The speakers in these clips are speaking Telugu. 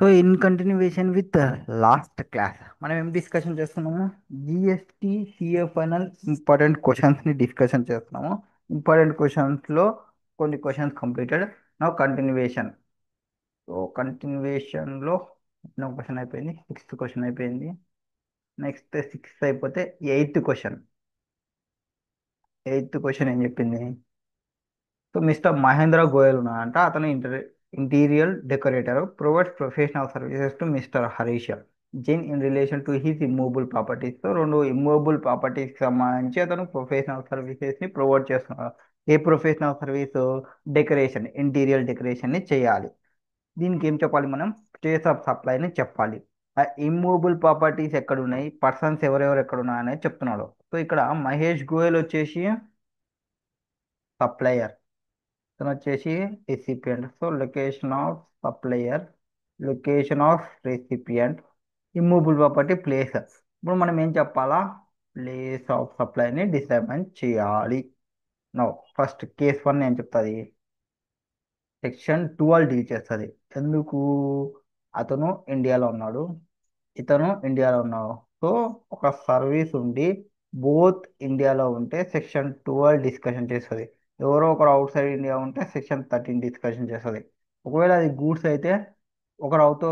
So in continuation with last class మనం ఏం డిస్కషన్ చేస్తున్నాము? జిఎస్టి సిఏ ఫైనల్ ఇంపార్టెంట్ క్వశ్చన్స్ని డిస్కషన్ చేస్తున్నాము. ఇంపార్టెంట్ క్వశ్చన్స్లో కొన్ని questions completed. Now continuation. So కంటిన్యూషన్లో క్వశ్చన్ అయిపోయింది, సిక్స్త్ క్వశ్చన్ అయిపోయింది. నెక్స్ట్ సిక్స్త్ అయిపోతే ఎయిత్ క్వశ్చన్. ఎయిత్ క్వశ్చన్ ఏం చెప్పింది? సో మిస్టర్ మహేంద్ర గోయల్ ఉన్నాడంట, అతను interior decorator, provides professional services to mister Harish Jain in relation to his immovable properties. So రెండు ఇమ్మూవబుల్ ప్రాపర్టీస్కి సంబంధించి అతను ప్రొఫెషనల్ సర్వీసెస్ని ప్రొవైడ్ చేస్తున్నాడు. ఏ ప్రొఫెషనల్ సర్వీస్? డెకరేషన్, ఇంటీరియర్ డెకరేషన్ని చేయాలి. దీనికి ఏం చెప్పాలి మనం? ప్లేస్ ఆఫ్ సప్లైని చెప్పాలి. ఆ ఇమ్మూవబుల్ ప్రాపర్టీస్ ఎక్కడున్నాయి, పర్సన్స్ ఎవరెవరు ఎక్కడున్నాయి అనేది చెప్తున్నాడు. సో ఇక్కడ మహేష్ గోయల్ వచ్చేసి సప్లయర్, ఇతను వచ్చేసి recipient. So location of supplier, location of recipient, immovable property place. ఇప్పుడు మనం ఏం చెప్పాలా? ప్లేస్ ఆఫ్ సప్లైని డిటర్మైన్ చేయాలి. నో ఫస్ట్ కేస్ వన్ ఏం చెప్తుంది? సెక్షన్ 12 డీల్ చేస్తుంది. ఎందుకు? అతను ఇండియాలో ఉన్నాడు, ఇతను ఇండియాలో ఉన్నాడు. సో ఒక సర్వీస్ ఉండి బోత్ ఇండియాలో ఉంటే సెక్షన్ 12 డిస్కషన్ చేస్తుంది. ఎవరో ఒకరు అవుట్ సైడ్ ఇండియా ఉంటే సెక్షన్ 13 డిస్కషన్ చేస్తుంది. ఒకవేళ అది గూడ్స్ అయితే ఒకరు అవుట్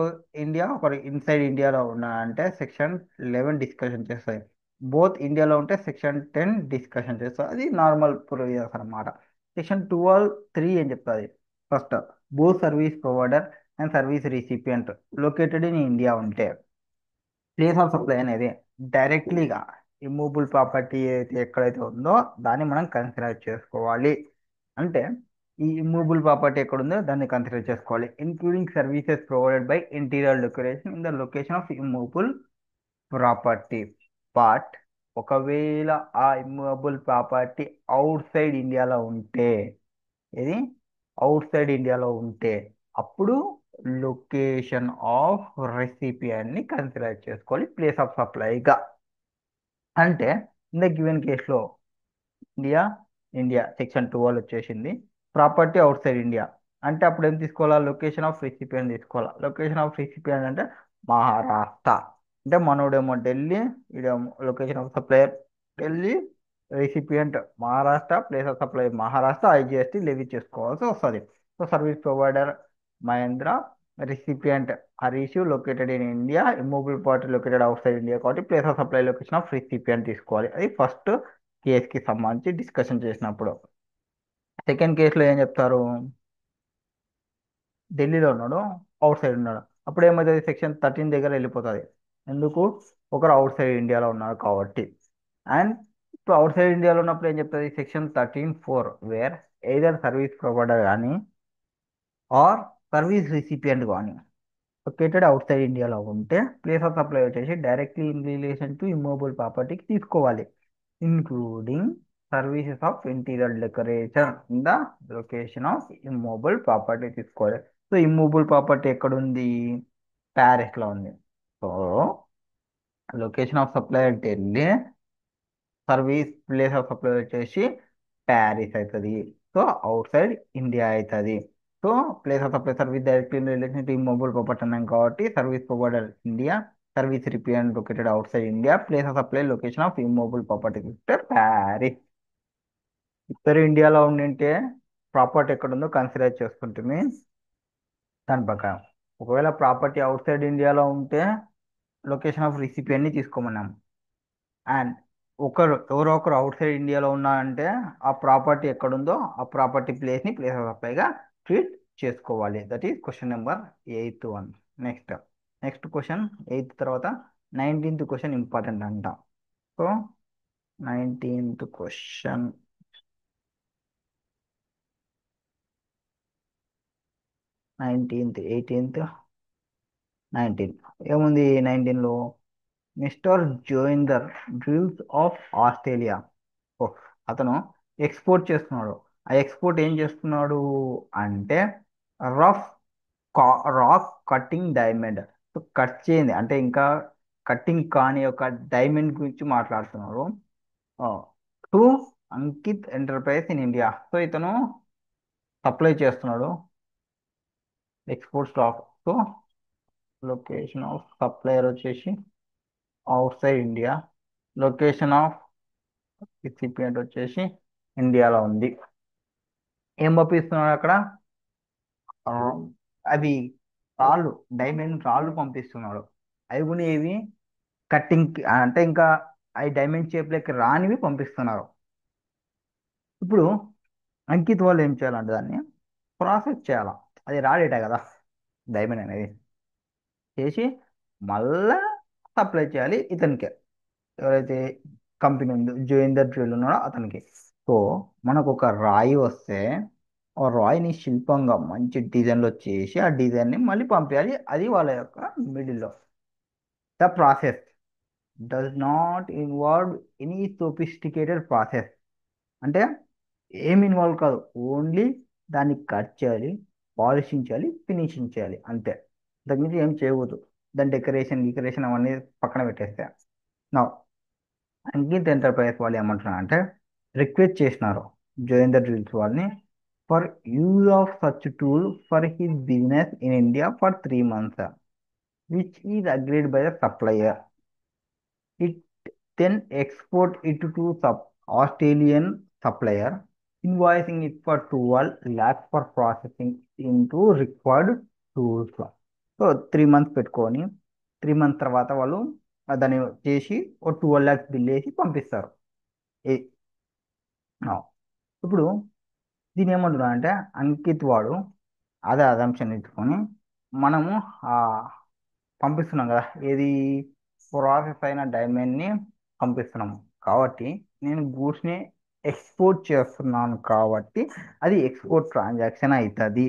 ఇండియా ఒకరు ఇన్సైడ్ ఇండియాలో ఉన్నారంటే సెక్షన్ 11 డిస్కషన్ చేస్తుంది. బోత్ ఇండియాలో ఉంటే సెక్షన్ 10 డిస్కషన్ చేస్తుంది. అది నార్మల్ ప్రొవిజన్స్ అనమాట. సెక్షన్ 12(3) ఏం చెప్తుంది? First, both service provider and service recipient located in India ఉంటే ప్లేస్ ఆఫ్ సప్లై అనేది డైరెక్ట్లీగా ఇమ్మూవబుల్ ప్రాపర్టీ అయితే ఎక్కడైతే ఉందో దాన్ని మనం కన్సిడర్ చేసుకోవాలి. అంటే ఈ ఇమ్మూవబుల్ ప్రాపర్టీ ఎక్కడ ఉందో దాన్ని కన్సిడర్ చేసుకోవాలి. Including services provided by interior decoration in the location of immovable property. But ఒకవేళ ఆ ఇమ్మూవబుల్ ప్రాపర్టీ అవుట్ సైడ్ ఇండియాలో ఉంటే, ఇది అవుట్ సైడ్ ఇండియాలో ఉంటే అప్పుడు లొకేషన్ ఆఫ్ రెసిపియన్ని కన్సిడర్ చేసుకోవాలి ప్లేస్ ఆఫ్ సప్లైగా. అంటే ఇన్ ద గివెన్ కేసులో ఇండియా, ఇండియా సెక్షన్ 12 వచ్చేసింది. ప్రాపర్టీ అవుట్ సైడ్ ఇండియా అంటే అప్పుడు ఏం తీసుకోవాలా? లొకేషన్ ఆఫ్ రెసిపియన్ తీసుకోవాలా. లొకేషన్ ఆఫ్ రెసిపియన్ అంటే మహారాష్ట్ర. అంటే మనోడేమో ఢిల్లీ, ఇదేమో location of supplier Delhi, recipient Maharashtra, place of supply Maharashtra, IGST levy చేసుకోవాల్సి వస్తుంది. So service provider Mahendra, recipient Harish, located in India, immovable party located outside India కాబట్టి place of supply location of recipient తీసుకోవాలి. అది ఫస్ట్ కేసుకి సంబంధించి డిస్కషన్ చేసినప్పుడు. సెకండ్ కేసులో ఏం చెప్తారు? ఢిల్లీలో ఉన్నాడు, అవుట్ సైడ్ ఉన్నాడు. అప్పుడు ఏమవుతుంది? సెక్షన్ 13 దగ్గర వెళ్ళిపోతుంది. ఎందుకు? ఒకరు అవుట్ సైడ్ ఇండియాలో ఉన్నారు కాబట్టి. అండ్ ఇప్పుడు అవుట్ సైడ్ ఇండియాలో ఉన్నప్పుడు ఏం చెప్తుంది? Section 13(4) where either service provider కానీ ఆర్ సర్వీస్ రిసిపియంట్ కానీ లొకేటెడ్ అవుట్ సైడ్ ఇండియాలో ఉంటే ప్లేస్ ఆఫ్ సప్లై వచ్చేసి directly in relation to immovable ప్రాపర్టీకి తీసుకోవాలి. Including services of interior decoration in the location of immovable property తీసుకోవాలి. సో ఇమ్మూవబుల్ ప్రాపర్టీ ఎక్కడుంది? ప్యారిస్లో ఉంది. So location of supply Delhi, service place of supply వచ్చేసి ప్యారిస్ అవుతుంది. సో అవుట్ సైడ్ ఇండియా అవుతుంది. So place of supply service directly in relation to immovable property అన్నాం కాబట్టి service provider India, service recipient located outside India, place of supply location of immovable property చూస్తే ప్యారిస్. ఇద్దరు ఇండియాలో ఉండింటే ప్రాపర్టీ ఎక్కడ ఉందో కన్సిడర్ చేసుకుంటుంది. దాని ప్రకారం ఒకవేళ ప్రాపర్టీ అవుట్ సైడ్ ఇండియాలో ఉంటే లొకేషన్ ఆఫ్ రిసిపియన్ని తీసుకోమన్నాం. అండ్ ఎవరో ఒకరు అవుట్ సైడ్ ఇండియాలో ఉన్నారంటే ఆ ప్రాపర్టీ ఎక్కడుందో ఆ ప్రాపర్టీ ప్లేస్ని ప్లేస్ ఆఫ్ సప్లైగా ట్రీట్ చేసుకోవాలి. That is question number 8(1). Next next question 8 తర్వాత 19th క్వశ్చన్ ఇంపార్టెంట్ అంట. సో 19th క్వశ్చన్, 18th 19 ఏముంది? 19లో మిస్టర్ జోయిందర్ డ్రిల్స్ ఆఫ్ ఆస్ట్రేలియా. ఓ, అతను ఎక్స్పోర్ట్ చేస్తున్నాడు. ఆ ఎక్స్పోర్ట్ ఏం చేస్తున్నాడు అంటే rough rock cutting diamond. So cut చేయండి అంటే ఇంకా కట్టింగ్ కాని ఒక డైమండ్ గురించి మాట్లాడుతున్నారు. To Ankit enterprise in India. So ఇతను సప్లై చేస్తున్నాడు export stock. So location of supplier వచ్చేసి outside India. Location of recipient వచ్చేసి ఇండియాలో ఉంది. ఏం పంపిస్తున్నాడు అక్కడ? ఆ, అవి రాళ్ళు, డైమండ్ రాళ్ళు పంపిస్తున్నాడు. అవి కూడా ఏవి? కట్టింగ్ అంటే ఇంకా అవి డైమండ్ షేప్లోకి రానివి పంపిస్తున్నారు. ఇప్పుడు అంకిత్ వాళ్ళు ఏం చేయాలంటే దాన్ని ప్రాసెస్ చేయాలా. అది రాడేటా కదా డైమండ్ అనేది, చేసి మళ్ళా సప్లై చేయాలి ఇతనికి, ఎవరైతే కంపెనీ ఉందో జోయిందర్ జ్యువెల్ ఉన్నాడో అతనికి. సో మనకు ఒక రాయి వస్తే ఆ రాయిని శిల్పంగా మంచి డిజైన్లో చేసి ఆ డిజైన్ని మళ్ళీ పంపించాలి. అది వాళ్ళ యొక్క మిడిల్లో. The process does not involve any sophisticated process. అంటే ఏం ఇన్వాల్వ్ కాదు, ఓన్లీ దాన్ని కట్ చేయాలి, పాలిషింగ్ చేయాలి, ఫినిషింగ్ చేయాలి అంతే. అంతకుమించి ఏం చేయకూడదు. దాని డెకరేషన్ అవన్నీ పక్కన పెట్టేస్తే. నా అంకిత్ ఎంటర్ప్రైజెస్ వాళ్ళు ఏమంటున్నారు అంటే రిక్వెస్ట్ చేసినారు జోయిందర్ డ్రిల్స్ వాళ్ళని for use of such tool for his business in India for 3 months, which is agreed by the supplier. It then export it to Australian supplier, invoicing it for 12 lakhs for processing into required tools. So 3 months పెట్టుకొని 3 months తర్వాత వాళ్ళు దాన్ని చేసి ఓ 12 lakhs బిల్ వేసి పంపిస్తారు. ఏ- ఆ. ఇప్పుడు దీని ఏమంటున్నా అంటే అంకిత్ వాడు అదే అజంప్షన్ ఇచ్చుకొని మనము ఆ పంపిస్తున్నాం కదా, ఏది ప్రాసెస్ అయిన డైమండ్ని పంపిస్తున్నాము కాబట్టి నేను గూడ్స్ని ఎక్స్పోర్ట్ చేస్తున్నాను కాబట్టి అది ఎక్స్పోర్ట్ ట్రాన్సాక్షన్ అవుతుంది.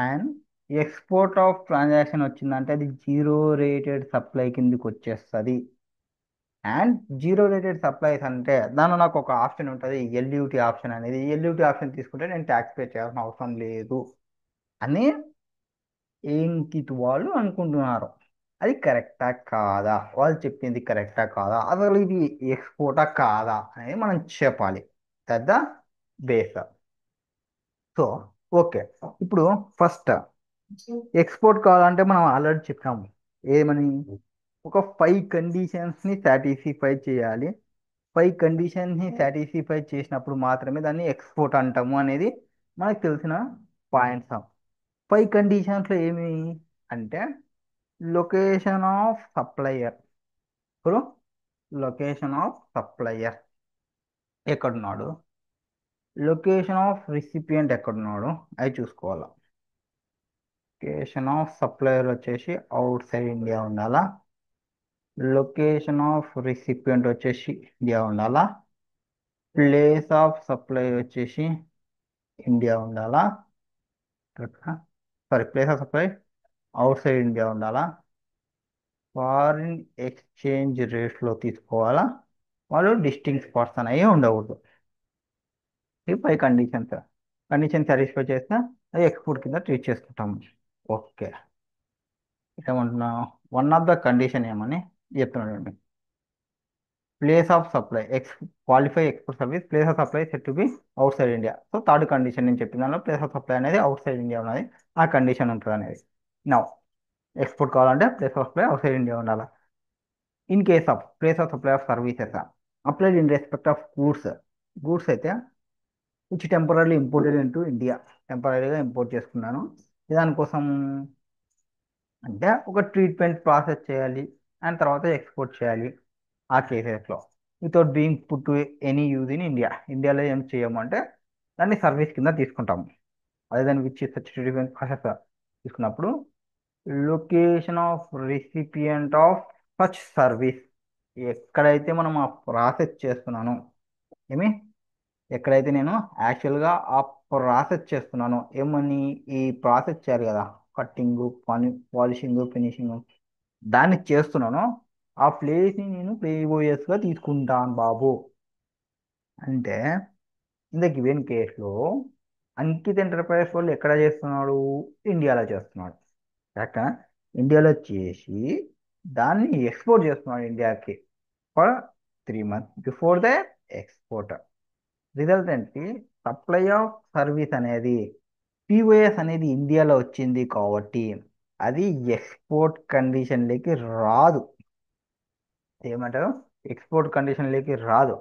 అండ్ ఎక్స్పోర్ట్ ఆఫ్ ట్రాన్సాక్షన్ వచ్చిందంటే అది జీరో రేటెడ్ సప్లై కిందకి వచ్చేస్తుంది. అండ్ జీరో రేటెడ్ సప్లైస్ అంటే దానిలో నాకు ఒక ఆప్షన్ ఉంటుంది, ఎల్యూటీ ఆప్షన్ అనేది. ఎల్యూటీ ఆప్షన్ తీసుకుంటే నేను ట్యాక్స్ పే చేయాల్సిన అవసరం లేదు అని ఏంకిత్ వాళ్ళు అనుకుంటున్నారు. అది కరెక్టా కాదా, వాళ్ళు చెప్పింది కరెక్టా కాదా, అసలు ఇది ఎక్స్పోర్టా కాదా అనేది మనం చెప్పాలి. పెద్ద బేస్. సో ఓకే, ఇప్పుడు ఫస్ట్ ఎక్స్పోర్ట్ కావాలంటే మనం ఆల్రెడీ చెప్పాము ఏమని, ఒక 5 కండిషన్స్ని సాటిస్ఫై చేయాలి. 5 కండిషన్స్ని సాటిస్ఫై చేసినప్పుడు మాత్రమే దాన్ని ఎక్స్పోర్ట్ అంటాము అనేది మనకు తెలిసిన పాయింట్స్. 5 కండిషన్స్లో ఏమి అంటే లొకేషన్ ఆఫ్ సప్లయర్. ఇప్పుడు లొకేషన్ ఆఫ్ సప్లయర్ ఎక్కడున్నాడు, లొకేషన్ ఆఫ్ రిసిపియంట్ ఎక్కడున్నాడు, అవి చూసుకోవాలి. లొకేషన్ ఆఫ్ సప్లయర్ వచ్చేసి అవుట్ సైడ్ ఇండియా ఉండాలా. లొకేషన్ ఆఫ్ రిసిపియంట్ వచ్చేసి ఇండియా ఉండాలా. ప్లేస్ ఆఫ్ సప్లై వచ్చేసి ఇండియా ఉండాలా. Sorry, place of supply outside India ఉండాలా. ఫారిన్ ఎక్స్చేంజ్ రేట్స్లో తీసుకోవాలా. వాళ్ళు డిస్టింక్ట్ పర్సన్ అయ్యి ఉండకూడదు. ఈ 5 కండిషన్స్. కండిషన్ సాటిస్ఫై చేస్తే అది ఎక్స్పోర్ట్ కింద ట్రీట్ చేసుకుంటాము. ఓకే, ఏమంటున్నాం, వన్ ఆఫ్ ద కండిషన్ ఏమని చెప్తున్నాడు. Place of supply qualify export service, place of supply set to be outside India. So third condition నేను చెప్పిన దానిలో ప్లేస్ ఆఫ్ సప్లై అనేది అవుట్ సైడ్ ఇండియా ఉన్నది, ఆ కండిషన్ ఉంటుంది అనేది. నౌ ఎక్స్పోర్ట్ కావాలంటే place of supply outside India ఉండాలి. In case of place of supply of services applied in respect of goods. Goods అయితే which temporary imported into India, టెంపరీగా ఇంపోర్ట్ చేసుకున్నాను. దానికోసం అంటే ఒక ట్రీట్మెంట్ ప్రాసెస్ చేయాలి అండ్ తర్వాత ఎక్స్పోర్ట్ చేయాలి. ఆ కేసెస్లో without being put to any use in India, ఇండియాలో ఏం చేయమంటే దాన్ని సర్వీస్ కింద తీసుకుంటాము. అదే దాని విచ్ సచ్ ట్రీట్మెంట్ ప్రాసెస్ తీసుకున్నప్పుడు location of recipient of such service, ఎక్కడైతే మనం ఆ ప్రాసెస్ చేస్తున్నానో, ఏమి ఎక్కడైతే నేను యాక్చువల్గా ఆ ప్రాసెస్ చేస్తున్నానో, ఏమని ఈ ప్రాసెస్ చేయాలి కదా, కట్టింగ్, పాలిషింగ్, ఫినిషింగ్, దాన్ని చేస్తున్నానో ఆ ప్లేస్ని నేను ప్లేబోయస్గా తీసుకుంటాను బాబు. అంటే ఇన్ ద గివెన్ కేసులో అంకిత్ ఎంటర్ప్రైజెస్ వాళ్ళు ఎక్కడ చేస్తున్నాడు, ఇండియాలో చేస్తున్నాడు. కరెక్టా? ఇండియాలో చేసి దాన్ని ఎక్స్పోర్ట్ చేస్తున్నాడు ఇండియాకి for 3 months before the export. Result ఏంటి, సప్లై ఆఫ్ సర్వీస్ అనేది పిఓఎస్ అనేది ఇండియాలో వచ్చింది కాబట్టి అది ఎక్స్పోర్ట్ కండిషన్లోకి రాదు. ఏమంటారు? ఎక్స్పోర్ట్ కండిషన్లోకి రాదు.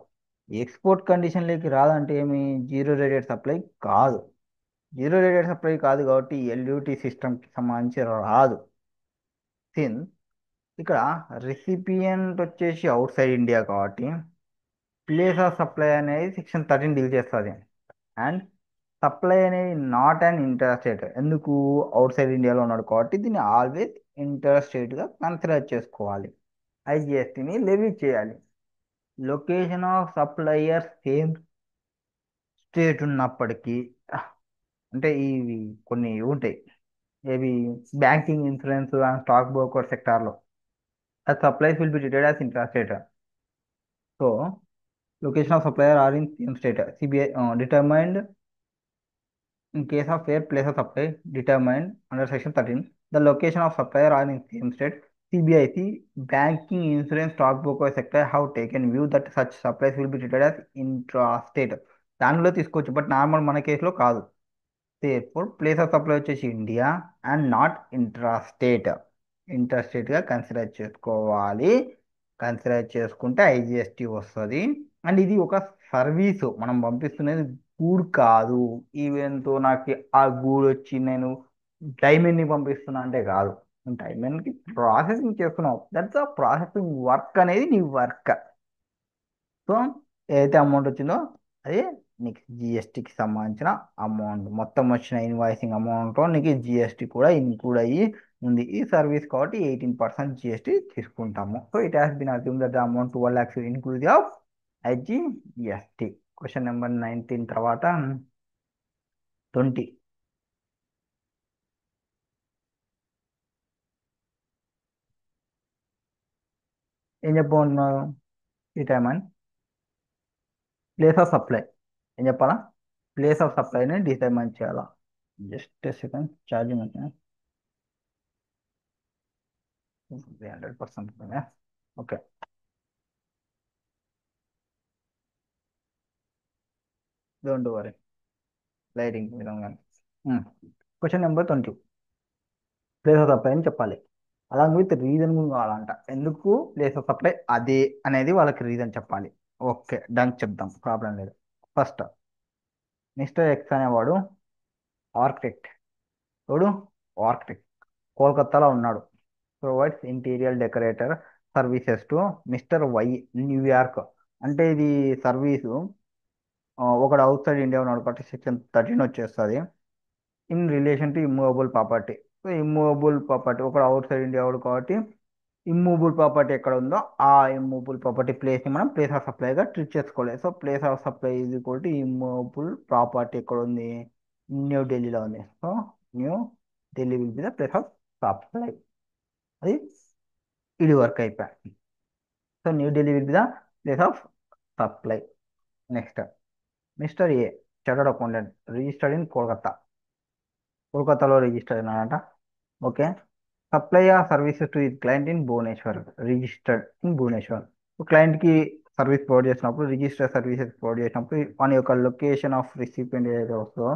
ఎక్స్పోర్ట్ కండిషన్లోకి రాదంటే ఏమి? జీరో రేటెడ్ సప్లై కాదు. జీరో రేటెడ్ సప్లై కాదు కాబట్టి ఎల్యూటీ సిస్టమ్కి సంబంధించి రాదు. సిన్ ఇక్కడ రిసిపియంట్ వచ్చేసి అవుట్ సైడ్ ఇండియా కాబట్టి ప్లేస్ ఆఫ్ సప్లై అనేది సెక్షన్ 13 డీల్ చేస్తుంది. అండ్ సప్లై అనేది నాట్ అండ్ ఇంటర్ స్టేట్. ఎందుకు? అవుట్ సైడ్ ఇండియాలో ఉన్నాడు కాబట్టి దీన్ని ఆల్వేస్ ఇంటర్ స్టేట్గా కన్సిడర్ చేసుకోవాలి. ఐజిఎస్టీని లెవీ చేయాలి. Location of supplier same state ఉన్నప్పటికీ, అంటే ఇవి కొన్ని ఉంటాయి. ఏవి? Banking, insurance and stock broker సెక్టార్లో supplies will be treated as intrastate. So location of supplier are in same state. CBI determined in case of where place of supply determined under section 13. The location of supplier are in same state. CBIC, banking, insurance, stockbroker sector have taken view that such supplies will be treated as intra-state. దానిలో తీసుకోవచ్చు, బట్ నార్మల్ మన కేసులో కాదు. therefore ప్లేస్ ఆఫ్ సప్లై వచ్చేసి ఇండియా అండ్ నాట్ ఇంట్రాస్టేట్. ఇంట్రాస్టేట్గా కన్సిడర్ చేసుకోవాలి. కన్సిడర్ చేసుకుంటే ఐజిఎస్టీ వస్తుంది. అండ్ ఇది ఒక సర్వీసు, మనం పంపిస్తున్నది గూడ్ కాదు. ఈవెన్తో నాకు ఆ గూడ్ వచ్చి నేను డైమండ్ని పంపిస్తున్నా అంటే కాదు. డైమండ్కి ప్రాసెసింగ్ చేస్తున్నావు, దట్స్ ఆ ప్రాసెసింగ్ వర్క్ అనేది నీ వర్క్. సో ఏదైతే అమౌంట్ వచ్చిందో అది నీకు జిఎస్టీకి సంబంధించిన అమౌంట్. మొత్తం వచ్చిన ఇన్వాయిసింగ్ అమౌంట్లో నీకు జిఎస్టీ కూడా ఇన్క్లూడ్ అయ్యి ఉంది. ఈ సర్వీస్ కాబట్టి 18% జిఎస్టీ తీసుకుంటాము. So it has been assume that the amount 12 lakhs include of IGST. Question number 19 తర్వాత 20. ఏం చెప్పబోతున్నారు? Determine place of supply. ఏం చెప్పాలా? ప్లేస్ ఆఫ్ సప్లైని డిటర్మైన్ చేయాలా? జస్ట్ సెకండ్, ఛార్జింగ్ వచ్చిన 100%. ఓకే, డోంట్ వరీ, లైటింగ్ విధంగా. Question number 20. Place of supply అని చెప్పాలి, అలాంగ్ విత్ రీజన్ కావాలంట. ఎందుకు ప్లేస్ ఆఫ్ సప్లై అదే అనేది వాళ్ళకి రీజన్ చెప్పాలి. ఓకే డన్, చెప్దాం, ప్రాబ్లం లేదు. ఫస్ట్ మిస్టర్ ఎక్స్ అనేవాడు ఆర్కిటెక్ట్. వాడు ఆర్కిటెక్ట్ కోల్కతాలో ఉన్నాడు. Provides interior decorator services to mister Y New York. అంటే ఇది సర్వీసు ఒకడు అవుట్ సైడ్ ఇండియా ఉన్నాడు కాబట్టి సెక్షన్ 13 వచ్చేస్తుంది. In relation to immovable property. So immovable property, ఒకడు అవుట్ సైడ్ ఇండియా వాడు కాబట్టి ఇమ్మూవబుల్ ప్రాపర్టీ ఎక్కడ ఉందో ఆ ఇమ్మూవబుల్ ప్రాపర్టీ ప్లేస్ని మనం ప్లేస్ ఆఫ్ సప్లైగా ట్రీట్ చేసుకోవాలి. So place of supply is equal to immovable property ఎక్కడ ఉంది? న్యూ ఢిల్లీలో ఉంది. So New Delhi will be the place of supply. అది ఇది వర్క్ అయిపోయి. So New Delhi will be the place of supply. Next mister A chartered accountant registered in Kolkata. కోల్కతాలో రిజిస్టర్ అయినాడంట. Okay, supply of services to the client in Bhubaneswar, registered in Bhubaneswar. క్లయింట్కి సర్వీస్ ప్రొవైడ్ చేసినప్పుడు, రిజిస్టర్ సర్వీసెస్ ప్రొవైడ్ చేసినప్పుడు మన యొక్క లొకేషన్ ఆఫ్ రిసిపియంట్ ఏదైతే వస్తుందో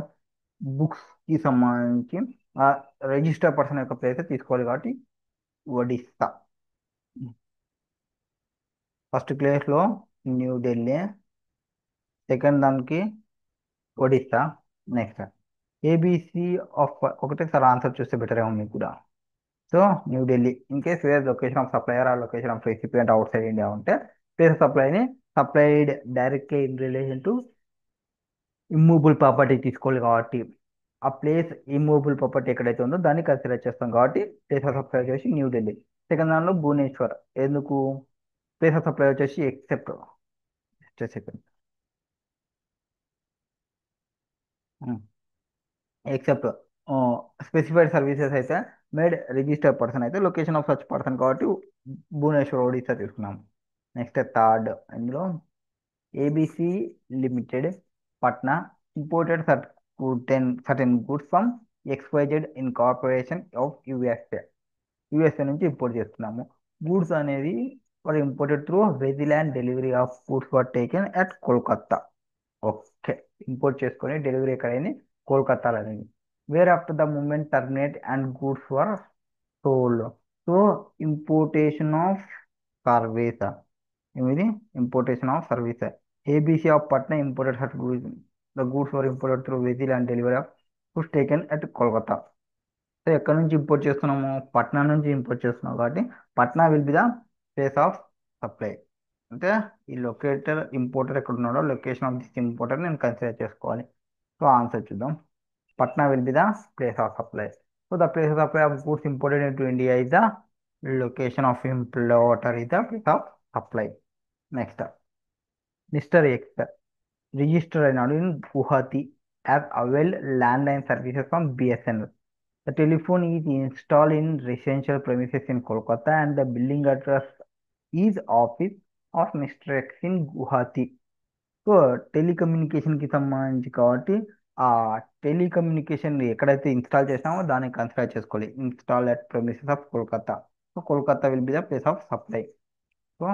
బుక్స్కి సంబంధించి ఆ రిజిస్టర్ పర్సన్ యొక్క ప్లేస్ తీసుకోవాలి కాబట్టి ఒడిస్సా. ఫస్ట్ ప్లేస్లో న్యూ ఢిల్లీ, సెకండ్ దానికి ఒడిస్సా. నెక్స్ట్ ఏబిసి ఆఫ్ ఒకటేసారి ఆన్సర్ చూస్తే బెటర్ ఏమో మీకు కూడా. So New Delhi in case where location of supplier or location of recipient outside India ఉంటే ప్లేస్ ఆఫ్ సప్లైని supplied directly in relation to immovable property తీసుకోవాలి కాబట్టి ఆ ప్లేస్ ఇమ్మూవబుల్ ప్రాపర్టీ ఎక్కడైతే ఉందో దాన్ని కన్సిడర్ చేస్తాం కాబట్టి ప్లేస్ ఆఫ్ సప్లై వచ్చేసి న్యూ ఢిల్లీ. సెకండ్ దానిలో భువనేశ్వర్. ఎందుకు? ప్లేస్ ఆఫ్ సప్లై వచ్చేసి except, second except specified services అయితే మేడ్ రిజిస్టర్ పర్సన్ అయితే లొకేషన్ ఆఫ్ సచ్ పర్సన్ కాబట్టి భువనేశ్వర్ ఒడిశా తీసుకున్నాం. నెక్స్ట్ థర్డ్ ఇందులో ABC limited Patna imported certain goods from XYZ in corporation of USA. USA నుంచి ఇంపోర్ట్ చేస్తున్నాము. గూడ్స్ అనేది ఫర్ ఇంపోర్టెడ్ త్రూ వెజిలాండ్ delivery of goods for taken at Kolkata. Okay, import చేసుకొని డెలివరీ ఎక్కడైంది? కోల్కతాలో అయింది. Where after the movement terminate and goods for sold. So importation of service, ఇది importation of service. ABC of Patna imported had goods, the goods were imported through vehicle and delivery of foods taken at Kolkata. So ఎక్కడ నుంచి ఇంపోర్ట్ చేస్తున్నాము? పట్నా నుంచి ఇంపోర్ట్ చేస్తున్నాం కాబట్టి Patna will be the place of supply. అంటే ఈ లొకేటర్ ఇంపోర్టర్ ఎక్కడ ఉన్నాడో లొకేషన్ ఆఫ్ దిస్ ఇంపోర్టర్ నేను కన్సిడర్ చేసుకోవాలి. సో ఆన్సర్ చూద్దాం. Patna will be the place of supply. So the place of supply of goods imported into India is the location of importer is the place of supply. Next, Mr. X registered in Guwahati as availed landline services from BSNL. The telephone is installed in residential premises in Kolkata and the billing address is office of Mr. X in Guwahati. So టెలికమ్యూనికేషన్కి సంబంధించి కాబట్టి ఆ టెలికమ్యూనికేషన్ ఎక్కడైతే ఇన్స్టాల్ చేసినామో దాన్ని కన్సిడర్ చేసుకోవాలి. Install at premises of Kolkata. So Kolkata will be the place of supply. So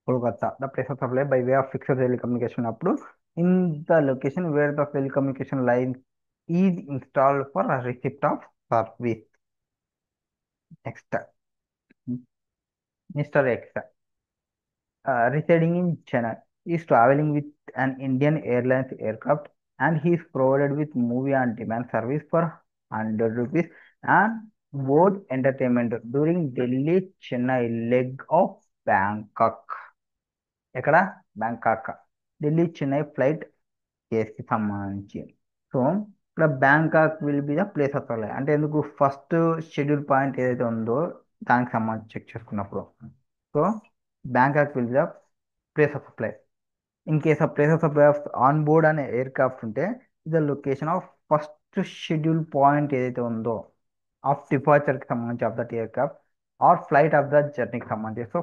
Kolkata the place of supply by way of fixed telecommunication అప్పుడు in the location where the telecommunication line is installed for receipt of service. Next, mister X residing in Chennai, is traveling with an Indian Airlines aircraft and he is provided with movie on demand service for 100 rupees and board entertainment during Delhi Chennai leg of Bangkok. ఎక్కడ? బ్యాంకాక్. ఢిల్లీ చెన్నై ఫ్లైట్ కేసుకి సంబంధించి. సో ఇక్కడ Bangkok will be the place of supply. అంటే ఎందుకు? ఫస్ట్ షెడ్యూల్ పాయింట్ ఏదైతే ఉందో దానికి సంబంధించి చెక్ చేసుకున్నప్పుడు. So Bangkok will be the place of supply. In case of place of supply of on board అనే ఎయిర్క్రాఫ్ట్ ఉంటే ఇది location of first schedule point ఏదైతే ఉందో ఆఫ్ డిపార్చర్కి సంబంధించి of that aircraft or flight of the జర్నీకి సంబంధించి. సో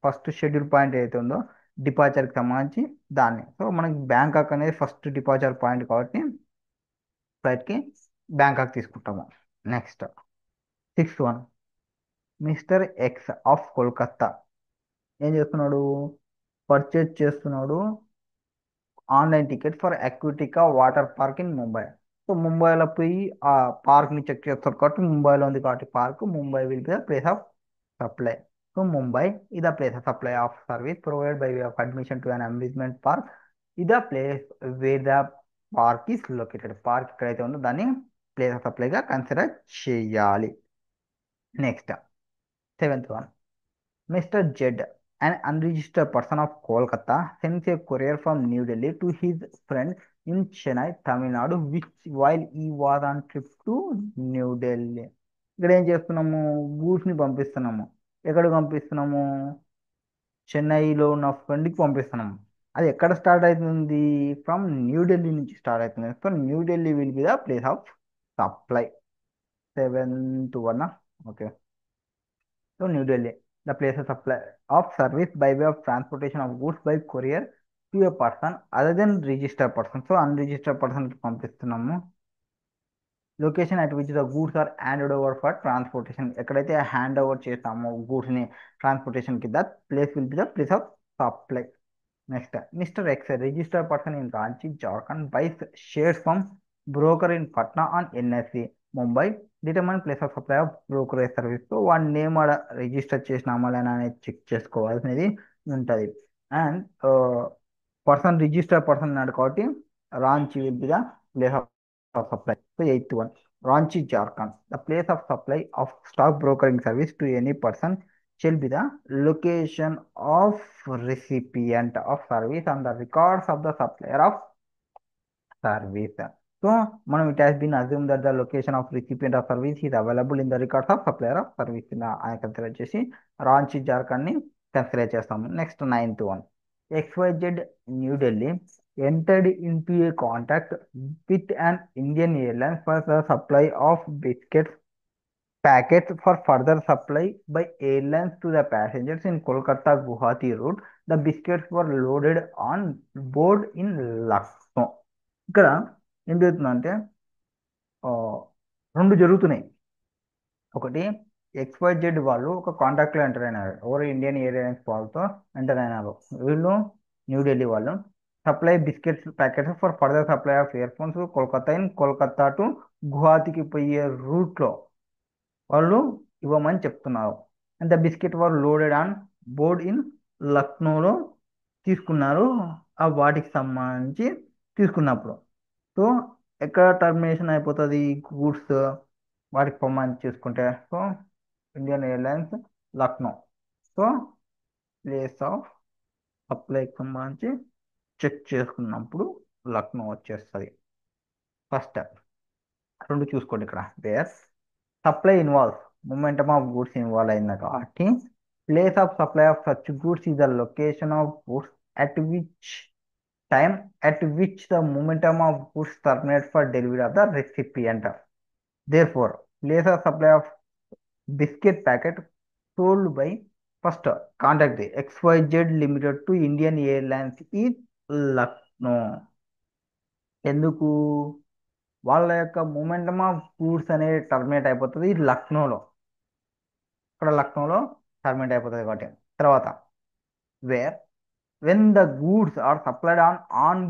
ఫస్ట్ షెడ్యూల్ పాయింట్ ఏదైతే ఉందో డిపార్చర్కి సంబంధించి దాన్ని. సో మనకి బ్యాంకాక్ అనేది ఫస్ట్ డిపార్చర్ పాయింట్ కాబట్టి ఫ్లైట్కి బ్యాంకాక్ తీసుకుంటాము. Next, 6th one, mister X of Kolkata ఏం చేస్తున్నాడు? పర్చేజ్ చేస్తున్నాడు online ticket for Aquatica water park in Mumbai. So ముంబైలో పోయి ఆ పార్క్ని చెక్ చేస్తారు కాబట్టి ముంబైలో ఉంది కాబట్టి park Mumbai will be the place of supply. So Mumbai is the place of supply of service provided by way of admission to an amusement park is the place where the park is located. Park ఎక్కడైతే ఉందో దాన్ని ప్లేస్ ఆఫ్ సప్లైగా కన్సిడర్ చేయాలి. Next, 7th one, Mr. Jed, an unregistered person of Kolkata, sends a courier from New Delhi to his friend in Chennai, Tamil Nadu, which while he was on trip to New Delhi. ఇక్కడ ఏం చేస్తున్నాము? గూడ్స్ని పంపిస్తున్నాము. ఎక్కడికి పంపిస్తున్నాము? చెన్నైలో ఉన్న ఫ్రెండ్కి పంపిస్తున్నాము. అది ఎక్కడ స్టార్ట్ అవుతుంది? ఫ్రమ్ న్యూఢిల్లీ నుంచి స్టార్ట్ అవుతుంది. So New Delhi will be the place of supply. 7th one. Okay. So New Delhi, the place of supply of service by way of transportation of goods by courier to a person other than registered person. So unregistered person కి పంపిస్తున్నాము. Location at which the goods are handed over for transportation. ఎక్కడైతే హ్యాండ్ ఓవర్ చేస్తామో గూడ్స్ని ట్రాన్స్పోర్టేషన్కి, that place will be the place of supply. Next, Mr. X, a registered person in Ranchi, Jharkhand, buys shares from broker in Patna on NSE, Mumbai. Determine place of supply of brokerage service. So వాడి నేమ్ ఆడ రిజిస్టర్ చేసినామా లేదా అనేది చెక్ చేసుకోవాల్సినది ఉంటుంది. అండ్ పర్సన్ రిజిస్టర్ పర్సన్ అన్నాడు కాబట్టి Ranchi will be the place of supply. So 8th one, Ranchi Jharkhand, the place of supply of stock brokering service to any person shall be the location of recipient of service on the records of the supplier of service. So మనం it has been assumed that the location of recipient of service is available in the records of supplier of service. ఆయన కన్సిడర్ చేసి రాంచీ జార్ఖండ్ని కన్సిడర్ చేస్తాము. Next, 9th one, XYZ New Delhi entered into a contract with an Indian airline for the supply of biscuits packets for further supply by airlines to the passengers in Kolkata Guwahati route. The biscuits were loaded on board in Lucknow. ఇక్కడ ఏం జరుగుతుందంటే ఆ, రెండు జరుగుతున్నాయి. ఒకటి, XYZ వాళ్ళు ఒక కాంట్రాక్ట్లో ఎంటర్ అయినారు. ఎవరు? ఇండియన్ ఎయిర్లైన్స్ వాళ్ళతో ఎంటర్ అయినారు. వీళ్ళు న్యూఢిల్లీ వాళ్ళు. Supply biscuits packets for further supply of ear phones Kolkata to గువాహతికి పోయే రూట్లో వాళ్ళు ఇవ్వమని చెప్తున్నారు. And the biscuit were loaded on board in లక్నోలో తీసుకున్నారు. ఆ వాటికి సంబంధించి తీసుకున్నప్పుడు సో ఎక్కడ టర్మినేషన్ అయిపోతుంది గూడ్స్ వాటికి సంబంధించి చూసుకుంటే so Indian airlines Lucknow. So place of సప్లైకి సంబంధించి చెక్ చేసుకున్నప్పుడు లక్నో వచ్చేస్తుంది. ఫస్ట్ రెండు చూసుకోండి ఇక్కడ where supply involves momentum of goods involve అయింది కాబట్టి place of supply of such goods is the location of goods at which time at which the momentum of goods terminate for delivery of the recipient. Therefore, place of supply of biscuit packet sold by first contact the XYZ Limited to Indian Airlines in Lucknow. ఎందుకు వాళ్ళ యొక్క మూమెంటమ్ ఆఫ్ గూడ్స్ అనేది టర్మినేట్ అయిపోతుంది లక్నోలో. ఇక్కడ లక్నోలో టర్మినేట్ అయిపోతుంది కాబట్టి తర్వాత where when the goods are supplied on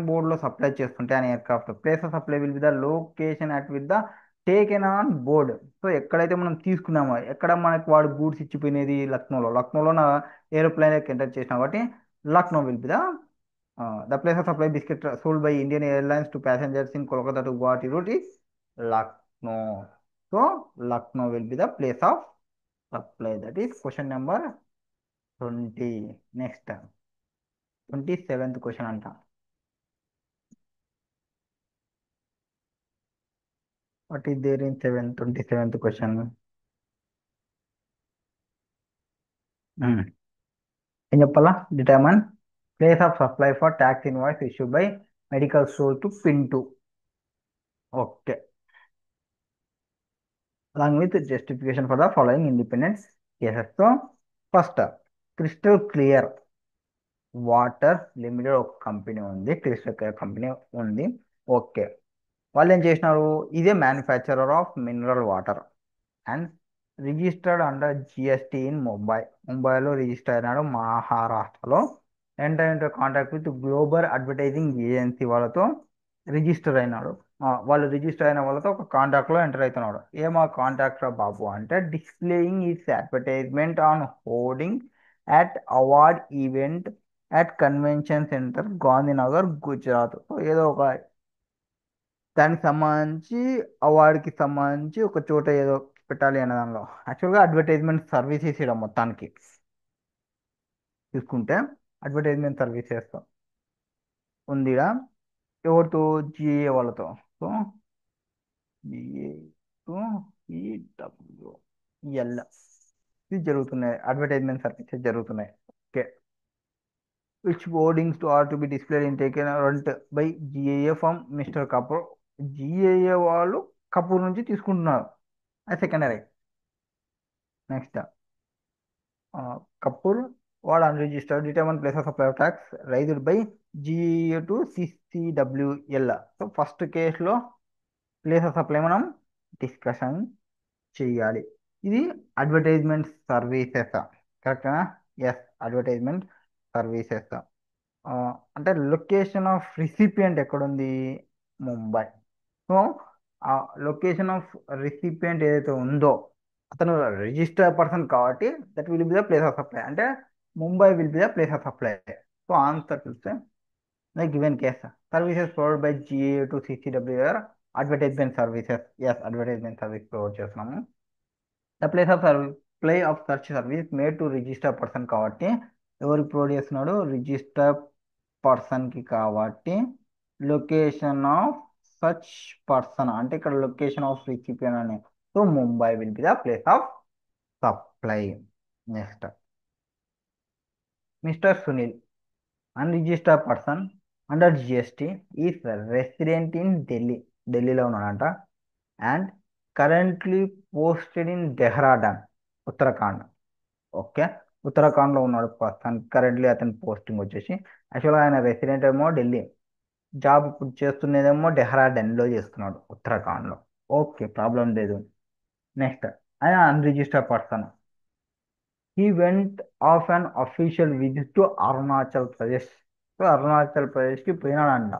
బోర్డ్లో సప్లై చేస్తుంటే అని aircraft place of supply will be the location at with the taken on board. So ఎక్కడైతే మనం తీసుకున్నామో ఎక్కడ మనకి వాడు గూడ్స్ ఇచ్చిపోయినది లక్నోలో నా ఏరోప్లేన్ ఎంటర్ చేసినా కాబట్టి Lucknow will be the place of supply biscuit sold by Indian airlines to passengers in Kolkata to Guwahati route is Lucknow. So Lucknow will be the place of supply. That is question number 20. Next 27th question అంట. What is there in 27th question? ఏం చెప్పాలా? Determine place of supply for tax invoice issue by medical store to Pintu. Okay, along with justification for the following independent cases. So first, crystal clear water limited ఒక కంపెనీ ఉంది, క్రిస్టల్ క్లియర్ కంపెనీ ఉంది. ఓకే, వాళ్ళు ఏం చేసినారు, ఇదే manufacturer of mineral water and registered under GST in ముంబైలో రిజిస్టర్ అయినాడు, మహారాష్ట్రలో. Enter into contact with global advertising agency వాళ్ళతో రిజిస్టర్ అయినాడు. వాళ్ళు రిజిస్టర్ అయిన వాళ్ళతో ఒక కాంటాక్ట్లో ఎంటర్ అవుతున్నాడు. ఏమా కాంటాక్ట్ బాబు అంటే displaying is advertisement on hoarding at award event at convention centre Gandhinagar Gujarat. ఏదో ఒక దానికి సంబంధించి అవార్డుకి సంబంధించి ఒక చోట ఏదో పెట్టాలి అనే దానిలో యాక్చువల్గా అడ్వర్టైజ్మెంట్ సర్వీసెస్ ఇక్కడ మొత్తానికి చూసుకుంటే అడ్వర్టైజ్మెంట్ సర్వీసెస్ ఉంది ఈడ. ఎవరితో? జిఏ వాళ్ళతో. సో జిఏ టు ఈడబ్ల్యూఎల్ ఇది జరుగుతున్నాయి, అడ్వర్టైజ్మెంట్ సర్వీసెస్ జరుగుతున్నాయి. Okay, which hoardings to are to be displayed in taken rent by GAA from Mr Kapoor. GAA వాళ్ళు కపూర్ నుంచి తీసుకుంటున్నారు అది సెకండరీ. నెక్స్ట్ కపూర్ వాడు unregistered determine place of supply of tax raised by GA to CCWL. So first కేసులో ప్లేస్ ఆఫ్ సప్లై మనం డిస్కషన్ చేయాలి. ఇది అడ్వర్టైజ్మెంట్ సర్వీసెస్ కరెక్టేనా? Yes, advertisement services. అంటే లొకేషన్ ఆఫ్ రిసిపియంట్ ఎక్కడుంది? ముంబై. సో ఆ లొకేషన్ ఆఫ్ రిసిపియంట్ ఏదైతే ఉందో అతను రిజిస్టర్ పర్సన్ కాబట్టి that will be the place of supply, అంటే Mumbai will be the place of supply. So answer చూస్తే like given case services provide by GA to CCWR advertisement services. Yes, advertisement service provide చేస్తున్నాము. The place of play of search service made to register person కాబట్టి ఎవరికి ప్రొవైడ్ చేస్తున్నాడు? రిజిస్టర్ పర్సన్కి కాబట్టి లొకేషన్ ఆఫ్ సచ్ పర్సన్ అంటే ఇక్కడ లొకేషన్ ఆఫ్ రిసిపియన్ అని. So Mumbai will be the place of supply. Next mister Sunil unregistered person under GST is resident in ఢిల్లీలో ఉన్నాడంట and currently posted in Dehradun Uttarakhand. Okay, ఉత్తరాఖండ్లో ఉన్నాడు పర్సన్, కరెంట్లీ అతని పోస్టింగ్ వచ్చేసి యాక్చువల్గా ఆయన రెసిడెంట్ ఏమో ఢిల్లీ, జాబ్ ఇప్పుడు చేస్తున్నదేమో డెహ్రాడూన్లో చేస్తున్నాడు ఉత్తరాఖండ్లో. ఓకే, ప్రాబ్లం లేదు. నెక్స్ట్ ఆయన unregistered person. He went of unofficial visit to Arunachal Pradesh. So Arunachal ప్రదేశ్కి పోయినాడంట.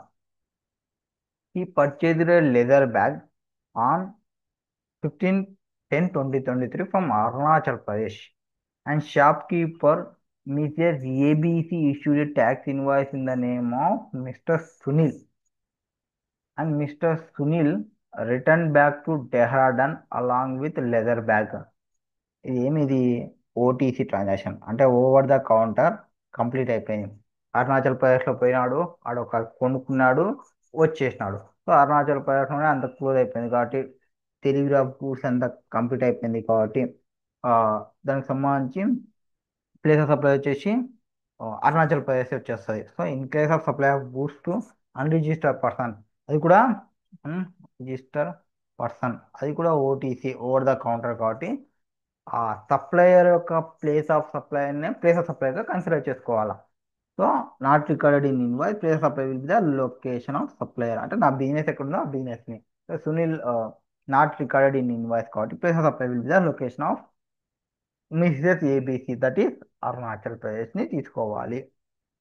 ఈ purchased leather bag on 15/10/2023 from Arunachal Pradesh and shopkeeper Mrs ABC issued a tax invoice in the name of Mr. Sunil and Mr. Sunil returned back to Dehradun along with leather bag. ఇది ఏమిది? ఓటీసీ ట్రాన్సాక్షన్ అంటే ఓవర్ ద కౌంటర్ కంప్లీట్ అయిపోయింది. అరుణాచల్ ప్రదేశ్లో పోయినాడు, ఆడొక కొనుక్కున్నాడు, వచ్చేసినాడు. సో అరుణాచల్ ప్రదేశ్లోనే అంత క్లోజ్ అయిపోయింది కాబట్టి టెలిగ్రాఫ్ గూడ్స్ అంతా కంప్లీట్ అయిపోయింది కాబట్టి ఆ, దానికి సంబంధించి ప్లేస్ ఆఫ్ సప్లై వచ్చేసి అరుణాచల్ ప్రదేశ్ వచ్చేస్తుంది. So in case of supply of goods to unregistered person, అది కూడా రిజిస్టర్ పర్సన్, అది కూడా ఓటీసీ ఓవర్ ద కౌంటర్ కాబట్టి ఆ సప్లయర్ యొక్క ప్లేస్ ఆఫ్ సప్లైగా కన్సిడర్ చేసుకోవాలా. So not recorded in invoice, place of supply will be the location of supplier. అంటే నా బిజినెస్ ఎక్కడ ఉందో ఆ బిజినెస్ని. So Sunil not recorded in invoice కాబట్టి place of supply will be the location of Mrs ABC, that is Arunachal ప్రదేశ్ని తీసుకోవాలి.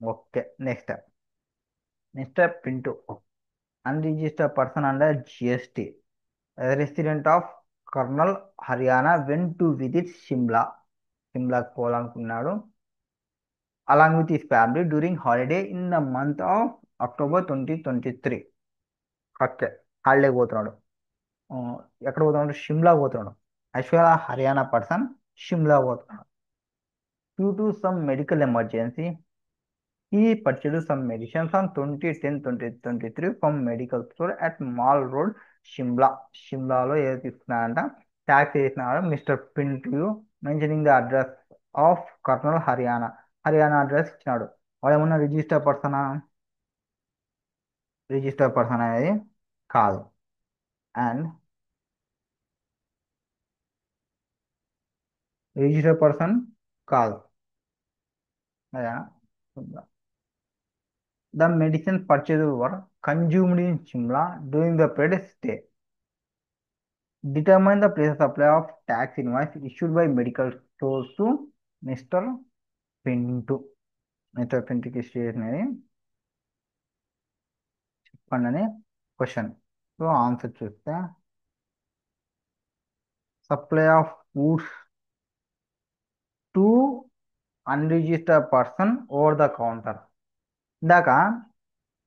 Okay, next Mr Pintu unregistered person under GST resident of Karnal Haryana went to visit సిమ్లాకి పోవాలనుకున్నాడు along with his family during holiday in the month of October 2023. Okay, holiday పోతున్నాడు. ఆ, ఎక్కడ పోతున్నాడు? షిమ్లా పోతున్నాడు. యాక్చువల్గా హర్యానా పర్సన్ షిమ్లా పోతున్నాడు. Due to some medical emergency he purchased some medicines on 20/10/2023 from medical store at Mall Road, Shimla. షిమ్లాలో ఏదో తీసుకున్నాడంట. ట్యాక్స్ వేసినాడు Mr Pintu mentioning the address of Kurnool Haryana address ఇచ్చినాడు. వాడు ఏమన్నా రిజిస్టర్ పర్సన్ అనేది కాదు. అండ్ రిజిస్టర్ పర్సన్ కాదు. Haryana. The medicine purchased were consumed in Shimla during the period stay. Determine the place of supply of tax invoice issued by medical stores to Mr. Pinto. Mr. Pintoకి ఇష్యూ చేసినది చెప్పండి అని క్వశ్చన్. సో ఆన్సర్ చూస్తే supply of foods to unregistered person over the counter. ఇందాక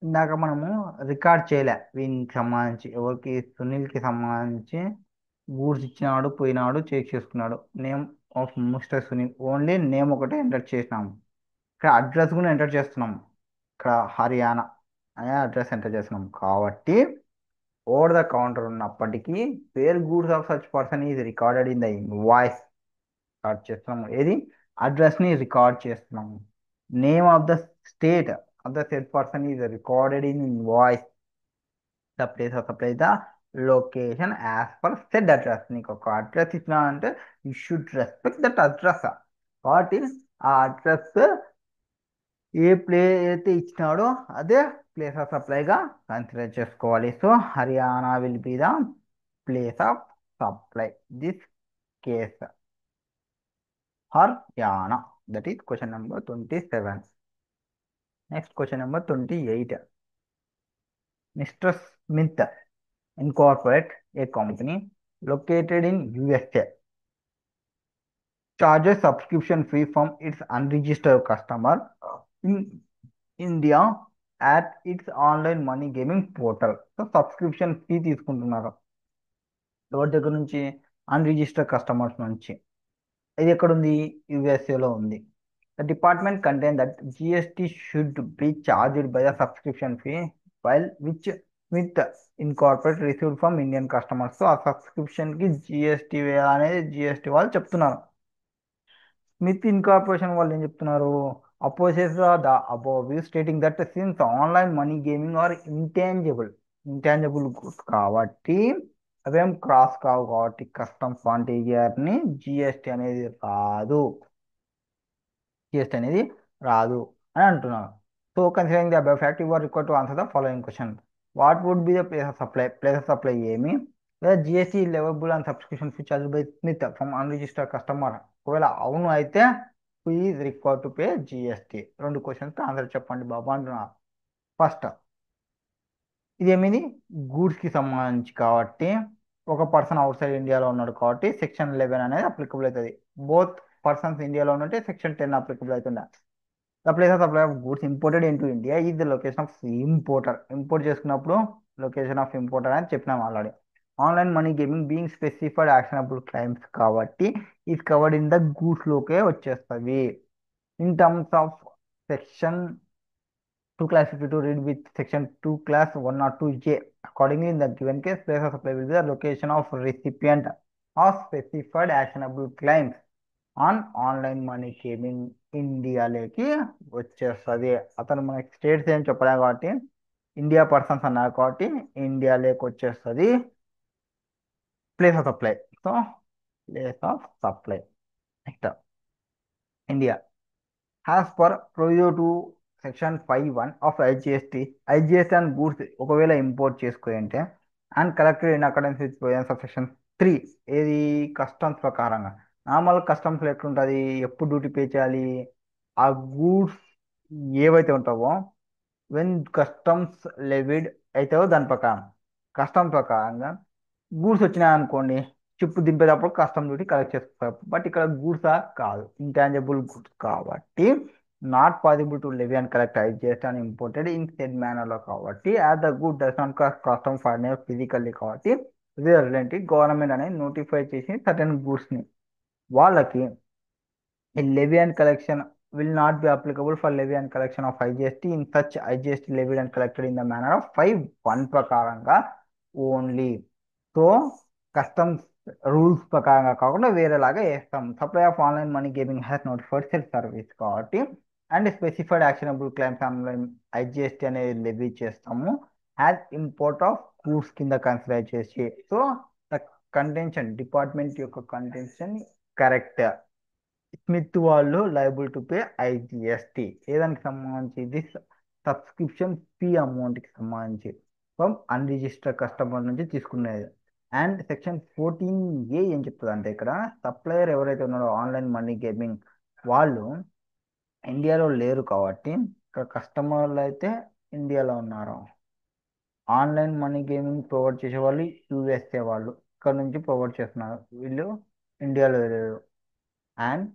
ఇందాక మనము రికార్డ్ చేయలే వీనికి సంబంధించి, ఎవరికి? సునీల్కి సంబంధించి గూడ్స్ ఇచ్చినాడు, పోయినాడు, చెక్ చేసుకున్నాడు. Name of mister Sunil, only name ఒకటే ఎంటర్ చేసినాము. ఇక్కడ అడ్రస్ కూడా ఎంటర్ చేస్తున్నాము. ఇక్కడ హర్యానా అనే అడ్రస్ ఎంటర్ చేస్తున్నాం కాబట్టి ఓవర్ ద కౌంటర్ ఉన్నప్పటికీ where goods of such person is recorded in the invoice record చేస్తున్నాము. ఏది? అడ్రస్ని రికార్డ్ చేస్తున్నాము. Name of the state of the said person is recorded in invoice. The place of supply, the location as per said address. నీకు ఒక అడ్రస్ ఇచ్చినా అంటే you should respect that address. కాబట్టి ఆ అడ్రస్ అయితే ఇచ్చినాడో అదే ప్లేస్ ఆఫ్ సప్లైగా కన్సిడర్ చేసుకోవాలి. So Haryana will be the place of supply this case. Haryana. That is question number 27. Next question number 28. Mr. Smith Incorporate, a company located in USA, charges subscription fee from its unregistered customer in India at its online money gaming portal. So subscription fee తీసుకుంటున్నారు ఎవరి దగ్గర నుంచి? అన్రిజిస్టర్డ్ కస్టమర్స్ నుంచి. ఇది ఎక్కడుంది? యుఎస్ఏలో ఉంది. The department contained that GST should be charged by the subscription fee, while which Smith Incorporate received from Indian customers. So ఆ సబ్స్క్రిప్షన్ కి జిఎస్టీ వేయాలనేది జిఎస్టీ వాళ్ళు చెప్తున్నారు. స్మిత్ ఇన్కార్పొరేషన్ వాళ్ళు ఏం చెప్తున్నారు? Opposes the above stating that since online money gaming are intangible goods కాబట్టి అవేం క్రాస్ కావు కాబట్టి కస్టమ్స్ వాంటేజర్ని జిఎస్టీ అనేది రాదు అని అంటున్నాను. So considering the above fact you are required to answer the following question. What would be the place of supply? Place of supply ఏమి? లేదా GST leviable and subscription fee charge by Smith from unregistered customer. ఒకవేళ అవును అయితే who is required to pay GST. రెండు క్వశ్చన్స్ ఆన్సర్ చెప్పండి బాబా అంటున్నా. ఫస్ట్, ఇదేమిది గూడ్స్కి సంబంధించి కాబట్టి ఒక పర్సన్ అవుట్ సైడ్ ఇండియాలో ఉన్నాడు కాబట్టి సెక్షన్ 11 అనేది అప్లికబుల్ అవుతుంది. బోత్ పర్సన్స్ ఇండియాలో ఉంటే సెక్షన్ 10 అప్లికబుల్ అవుతుండే. The place of supply of goods imported into India is the location of importer. Import చేసుకున్నప్పుడు లొకేషన్ ఆఫ్ ఇంపోర్టర్ అని చెప్పినాం already. Online money gaming being specified actionable claims కాబట్టి is covered in the goods లోకే వచ్చేస్తుంది. In terms of section 2 class 52 read with section 2 class 102A. Accordingly, in the given case, place of supply will be the location of recipient of specified actionable claims on online money gaming ఇండియాలోకి వచ్చేస్తుంది. అతను మనకి స్టేట్స్ ఏం చెప్పలే కాబట్టి ఇండియా పర్సన్స్ అన్నారు కాబట్టి ఇండియాలోకి వచ్చేస్తుంది place of supply. So place of supply next India. As per Proviso 2 section 5(1) of IGST and goods ఒకవేళ ఇంపోర్ట్ చేసుకుంటే and collected in accordance with provisions of section 3 ఏది కస్టమ్స్ ప్రకారంగా. నార్మల్ కస్టమ్స్లో ఎట్లుంటుంది, ఎప్పుడు డ్యూటీ పే చేయాలి, ఆ గూడ్స్ ఏవైతే ఉంటావో వెన్ కస్టమ్స్ లెవిడ్ అవుతావో దాని ప్రకారం కస్టమ్ ప్రకారంగా గూడ్స్ వచ్చినాయి అనుకోండి, చిప్పు దింపేటప్పుడు కస్టమ్ డ్యూటీ కలెక్ట్ చేసుకోవాలి. బట్ ఇక్కడ గూడ్సా కాదు, ఇంటాంజిబుల్ గుడ్స్ కాబట్టి not possible to levy and collect IGST అని ఇంపోర్టెడ్ ఇన్ సెడ్ మేనర్లో కాబట్టి as the good does not cost custom for physically కాబట్టి రిలేటెడ్ గవర్నమెంట్ అనేది నోటిఫై చేసి సర్టెన్ గూడ్స్ని వాళ్ళకి a levy and collection will not be applicable for levy and collection of IGST in such IGST levied and collected in the manner of 5(1) ప్రకారంగా ఓన్లీ. సో కస్టమ్స్ రూల్స్ ప్రకారంగా కాకుండా వేరేలాగా వేస్తాం. Supply of online money gaming has notified self service కాబట్టి and specified actionable claims online IGST అనేది లెవీ చేస్తాము యాజ్ ఇంపోర్ట్ ఆఫ్ గూడ్స్ కింద కన్సిడర్ చేసి. సో ద కంటెన్షన్ డిపార్ట్మెంట్ యొక్క కంటెన్షన్ కరెక్ట్. స్మిత్ వాళ్ళు లైబుల్ టు పే ఐజిఎస్టీ ఏదానికి సంబంధించి దిస్ సబ్స్క్రిప్షన్ ఫీ అమౌంట్కి సంబంధించి ఫ్రమ్ అన్రిజిస్టర్డ్ కస్టమర్ నుంచి తీసుకునేది. అండ్ సెక్షన్ 14A ఏం చెప్తుంది అంటే ఇక్కడ సప్లయర్ ఎవరైతే ఉన్నారో ఆన్లైన్ మనీ గేమింగ్ వాళ్ళు ఇండియాలో లేరు కాబట్టి ఇక్కడ కస్టమర్లు అయితే ఇండియాలో ఉన్నారు, ఆన్లైన్ మనీ గేమింగ్ ప్రొవైడ్ చేసే వాళ్ళు యూఎస్ఏ వాళ్ళు ఇక్కడ నుంచి ప్రొవైడ్ చేస్తున్నారు, వీళ్ళు ఇండియాలో లేరు. అండ్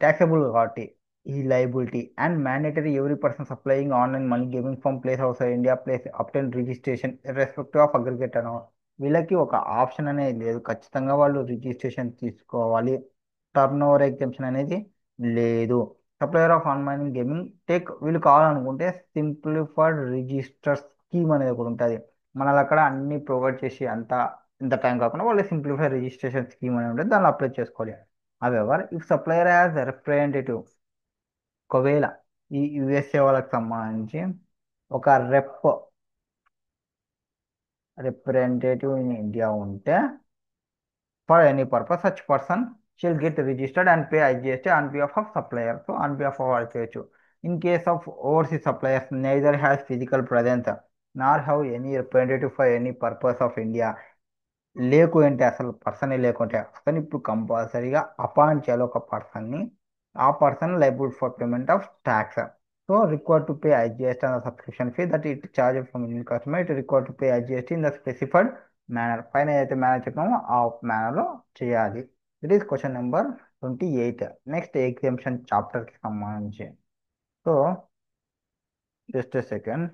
taxable కాబట్టి ఈ liability and mandatory every person supplying online money gaming from place outside India place obtain registration irrespective of aggregate అనో వీళ్ళకి ఒక ఆప్షన్ అనేది లేదు, ఖచ్చితంగా వాళ్ళు రిజిస్ట్రేషన్ తీసుకోవాలి. టర్న్ ఓవర్ ఎగ్జామ్షన్ అనేది లేదు. Supplier of online gaming take వీళ్ళు కావాలనుకుంటే సింప్లిఫైడ్ రిజిస్టర్ స్కీమ్ అనేది ఒకటి ఉంటుంది. మనల్ని అక్కడ అన్ని ప్రొవైడ్ చేసి అంతా ఇంత టైం కాకుండా వాళ్ళు సింప్లిఫైడ్ రిజిస్ట్రేషన్ స్కీమ్ అనేది ఉంటుంది, దాన్ని అప్లై చేసుకోవాలి. However, if supplier has a representative, ఒకవేళ ఈ యుఎస్ఏ వాళ్ళకి సంబంధించి ఒక రిప్రజెంటేటివ్ ఇన్ ఇండియా ఉంటే for any purpose such person shall get registered and pay IGST on behalf of supplier. So on behalf of వాళ్ళు చేయొచ్చు. In case of overseas suppliers neither has physical presence nor have any representative for any purpose of India. లేకుంటే అసలు పర్సనే లేకుంటే అతను ఇప్పుడు కంపల్సరీగా అపాయింట్ చేయాలి ఒక పర్సన్ని, ఆ person liable for payment of tax. So required to pay IGST on the subscription fee that it charge from Indian customer it required to pay IGST in the specified manner. పైన ఏదైతే మేనర్ చెప్పామో ఆ మేనర్లో చేయాలి. It is question number 28. Next exemption చాప్టర్కి సంబంధించి. So just second.